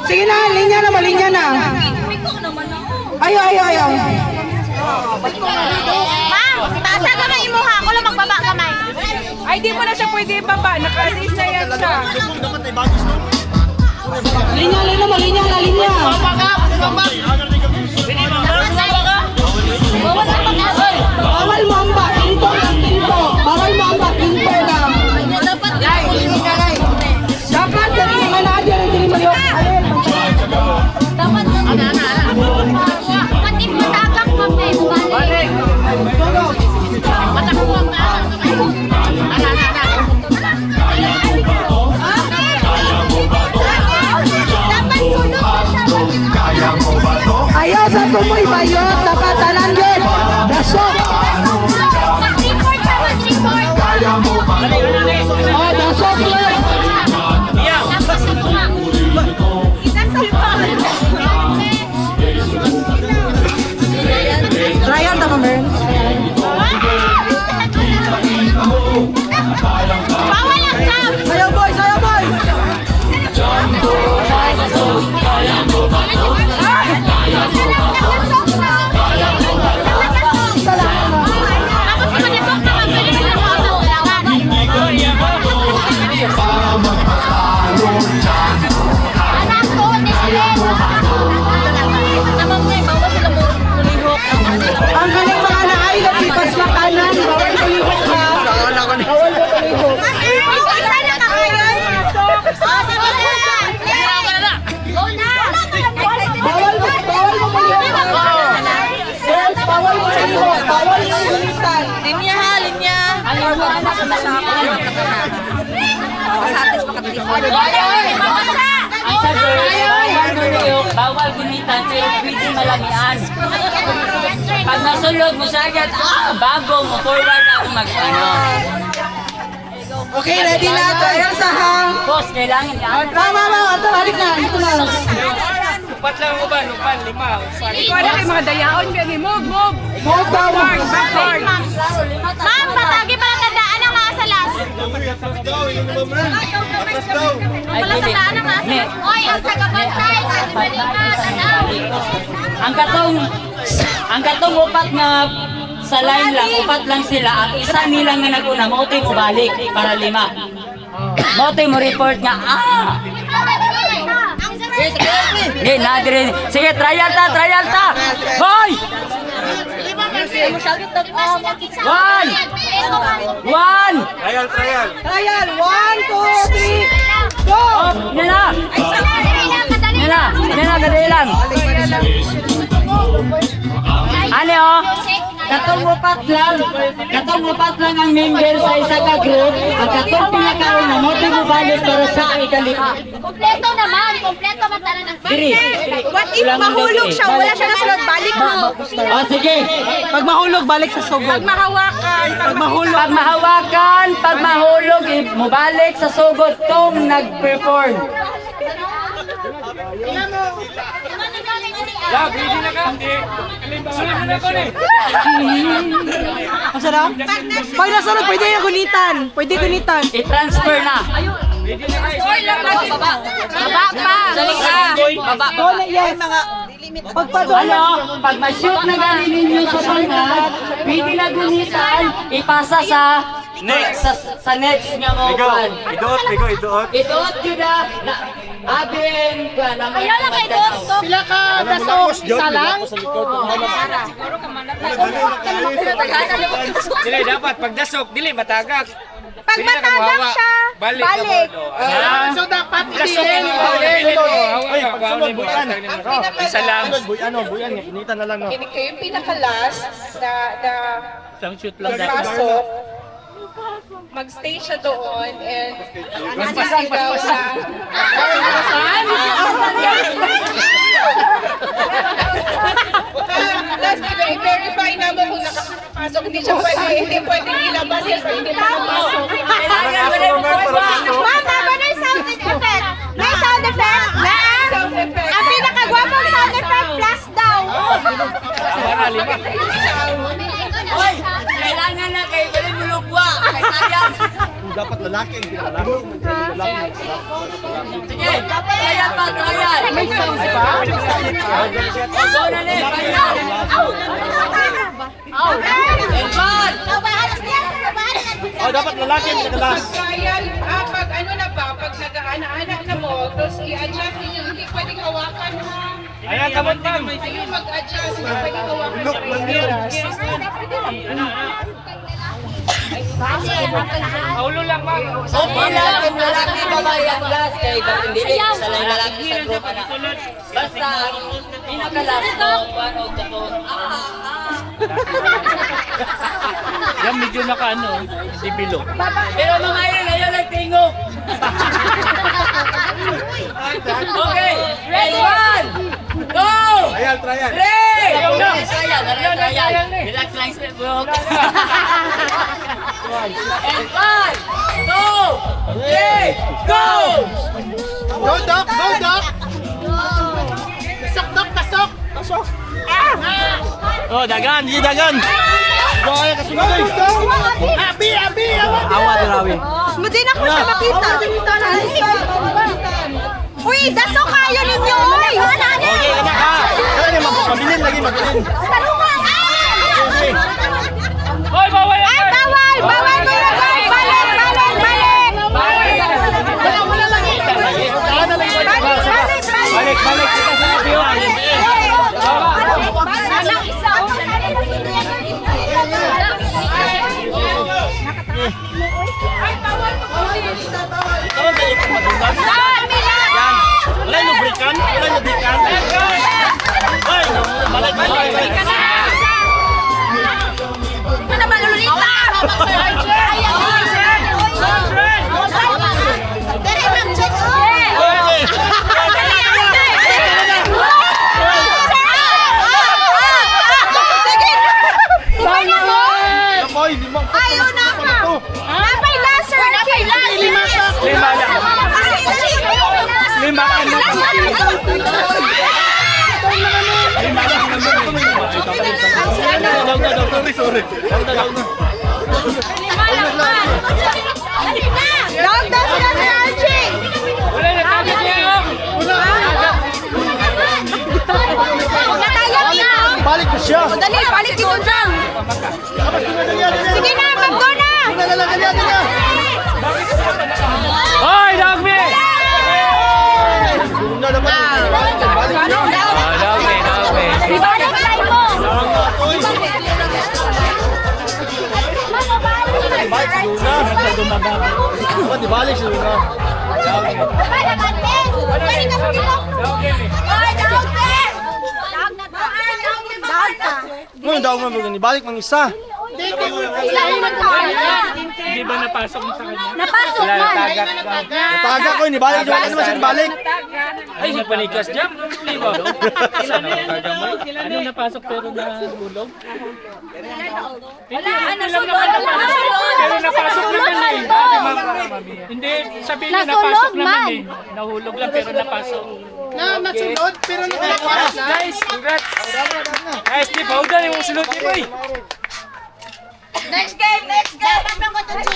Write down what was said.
Sige na, linya na, malinya na. Ayaw. Ma'am, taasa kamay mo ha. Ako lang magbaba kamay. Ay, di mo na siya pwede ibaba. Naka-assist na yan siya. Linya, malinya na, linya. Bawal mo ang bakinto ng tinto. Bawal mo ang bakinto lang. Dapat dari mga nadia ng tinimaliok. Dapat Matik matagak mamay. Balik. Matakuwang na. Dapat sunod siya. Ayaw sa tumoy bayot. Dapat tanan yun. Dasok. Mag-report siya, mag-report. Oh, dasok lang. Tapos ito nga. Itasok pa. Trial tama, Mer. Bawal ang jam. Sayaw, boy. Tapos manipok na mabilis na mga ulangan. Anak ko, Nestle. Naman mo bawa sila mo mulihok. Ang kanyang mga naay, napipas na kanan. Bawal kulihok ha. Bawal mo kulihok. Isa na ka ngayon. Sige na. Go na. Bawal mo kulihok. Girls, bawal mo kulihok. Bawal mo gulitan. Linya. Bawal gunitan pero pwede malamian. Pag nasulog mo sa agad, bago mo forward ako mag-ano. Okay, ready na. Trial sa hang. Boss, kailangan yan. Mama, ito, balik na. Ito na. Upat lang uban, lima. Ikaw na kayo mga dayaon. Move. Move down. Backward. Ma'am, patagi pala tandaan ang mga salas. Ay, Pala pwede. tandaan ang mga Ne. salas. Oy, ang tagabantay. Ang katong upat nga sa line lang, upat lang sila. Ang isa nila nga naguna, mautoy mo balik para 5. Mautoy mo report nga, Di, nadiri. Sige, trial ta. Hoy! 1! Trial. 1, 2, 3, go! Yan na, kadali lang. Ano? Katong upat lang ang member sa isa ka group. At katong pinakaon na moto mo balik para sa ikalima. Kompleto naman. Kompleto man tala ng Diri. What if mahulog siya? Wala siya nasunod. Balik mo. O sige. Pag mahulog, balik sa sugod. Pag mahawakan. Pag mahulog, mubalik sa sugod tong nag-perform. Ang sarap? Pag nasunod, pwede yung gunitan. I-transfer na. Baba pa. Dali ka. Baba pa. Wala yan. Pagpadola. Ano? Pag ma-shoot na galing ninyo sa pangat, pwede na gunitan, ipasa sa next sa next nga mo. Iduot yun na. Abin ka na. Ayaw lang kay Dot. Pila ka dasok. Isa lang. Dili dapat pagdasok, dili matagak. Pag matagak siya, balik. So dapat Dasok i-end. Isa lang. Ito yung pinaka-last na Isang shoot lang pasok. Mag-stay siya doon and paspasan daw sa... Last, i-verify na mo kung nakapasok. Hindi pwedeng ilabas yan kung hindi nakapasok. Ma'am, tama na yung sound effect. May sound effect? Sound effect. Ang pinakagwapong sound effect, plus daw. Hoy! Kailangan na kayo galing mulugwa. Kaya sayang. dapat lalaki ang pinalaki. Sige, trial pa, trial. Go na ni, trial. Elman! Oh, dapat lalaki ang pinalaki. Trial, pag ano na ba, pag nag-aana-anak na mo, tapos i-adjust ninyo, hindi pwedeng hawakan ha. Ayan, kamot ma'am. Sige, mag-adjust, hindi pwedeng hawakan. Look lang yun. Paulo lang ma'am. Okay lang, kung lalaki babae ang last kay hindi isa lang lalaki sa grupo na. Basta, pinaka-last mo, one of the two. Yan medyo naka-ano, hindi bilog. Pero mga yun, ayaw nagtingog. Okay, ready, one, go! Trial, trial. Three! Trial. Relax lang sa buhok. And one, two, three, go! Go, Doc! Go, Doc! Pasok, Doc! Pasok! Pasok! Oh, dagan, hindi dagan. Go, kaya kasunod eh! Abi! Abi! Awa, darawi. Hindi na ko siya makita. Uy, daso kayo ninyo! Uy! Okay, kanya ka. Kaya niya mabilin lagi, mabilin. Tarungan! Hoy, bawal yan. Ay, bawal! Bawal mo na, bawal! Balik! Balik kita sa abiyo. Wala yung lubrikan? Wala yung lubrikan? Hoy! Balik! Ano ba, Lolita? Dere, ma'am, check. Hoy! Limang Ayaw na ka! Napay laser! Napay laser! Lima lang. Lima ka na. Sorry. Dog daw sila si Archie! Wala na tagad niya. Natayag na! Balik ko siya! Dali, balik dito dyan! Sige na, magdo na! Hoy, dogme. Ibalik tayo mo! Balik siya na. Ngayon daw mo balik mang isa. Hindi ba napasok mo sa kanya? Napasok Wala man! na tagak ka. Nataga ko ni balik naman siya balik. Ay, si Panikas jam. Di ba? Isa na taga mo. Ano napasok pero nahulog? Hindi, ano lang naman napasok. Pero napasok naman eh. Hindi, sabihin na napasok naman eh. Nahulog lang pero napasok. Nasunod pero nakalapas. Nice, congrats. Nice, Steve. Howdan yung sulod ni Boy. Next game!